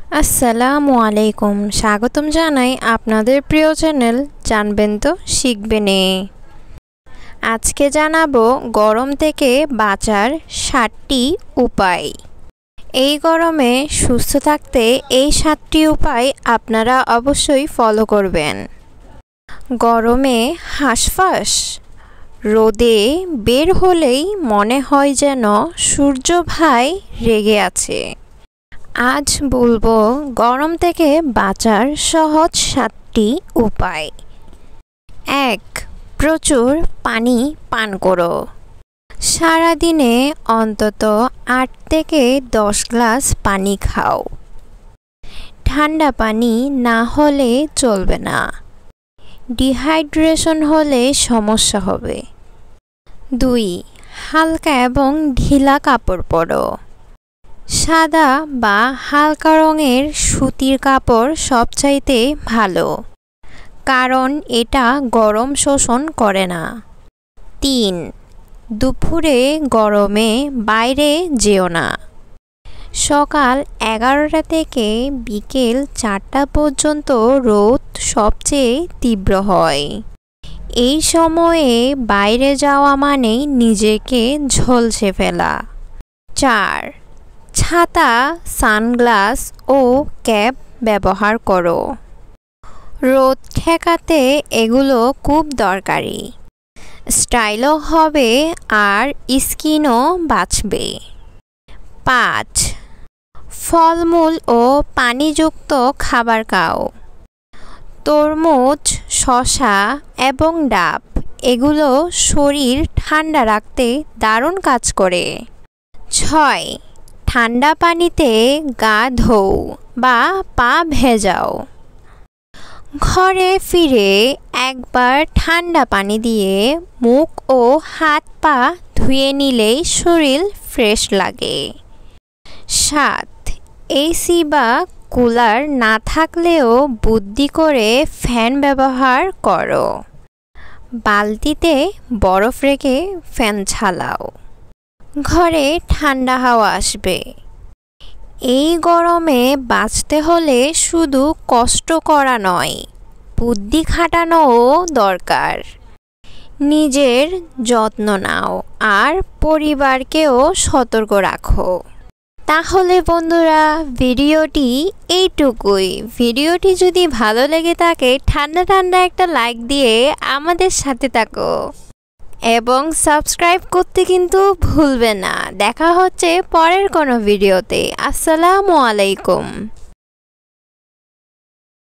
আসসালামু আলাইকুম। স্বাগতম জানাই আপনাদের প্রিয় চ্যানেল জানবেন তো শিখবেনে। আজকে জানাবো গরম থেকে বাঁচার 7টি উপায়। এই গরমে সুস্থ থাকতে এই 7টি উপায় আপনারা অবশ্যই ফলো করবেন। গরমে হাঁসফাঁস, রোদে বের হলেই মনে হয় যেন সূর্য ভাই রেগে আছে। আজ বলবো গরম থেকে বাঁচার সহজ 7টি উপায়। 1. প্রচুর পানি পান করো। সারাদিনে অন্তত 8 থেকে 10 গ্লাস পানি খাও। ঠান্ডা পানি না হলে চলবে না, ডিহাইড্রেশন হলে সমস্যা হবে। 2. হালকা এবং ঢিলা কাপড় পরো। সাদা বা হালকা রঙের সুতির কাপড় সবচাইতে ভালো, কারণ এটা গরম শোষণ করে না। 3. দুপুরে গরমে বাইরে যেও না। সকাল 11টা থেকে বিকেল 4টা পর্যন্ত রোদ সবচেয়ে তীব্র হয়। এই সময়ে বাইরে যাওয়া মানেই নিজেকে ঝলসে ফেলা। 4. ছাতা, সানগ্লাস ও ক্যাপ ব্যবহার করো। রোদ ঠেকাতে এগুলো খুব দরকারি। স্টাইলও হবে আর স্কিনও বাঁচবে। 5. ফলমূল ও পানিযুক্ত খাবার খাও। তরমুজ, শসা এবং ডাব এগুলো শরীর ঠান্ডা রাখতে দারুণ কাজ করে। 6. ঠান্ডা পানিতে গা ধোও বা পা ভেজাও। ঘরে ফিরে একবার ঠান্ডা পানি দিয়ে মুখ ও হাত পা ধুয়ে নিলেই শরীর ফ্রেশ লাগে। 7. এসি বা কুলার না থাকলেও বুদ্ধি করে ফ্যান ব্যবহার করো। বালতিতে বরফ রেখে ফ্যান চালাও, ঘরে ঠান্ডা হাওয়া আসবে। এই গরমে বাঁচতে হলে শুধু কষ্ট করা নয়, বুদ্ধি খাটানোও দরকার। নিজের যত্ন নাও আর পরিবারকেও সতর্ক রাখো। তাহলে বন্ধুরা, ভিডিওটি এইটুকুই। ভিডিওটি যদি ভালো লেগে থাকে ঠান্ডা ঠান্ডা একটা লাইক দিয়ে আমাদের সাথে থাকো এবং সাবস্ক্রাইব করতে কিন্তু ভুলবে না। দেখা হচ্ছে পরের কোনো ভিডিওতে। আসসালামু আলাইকুম।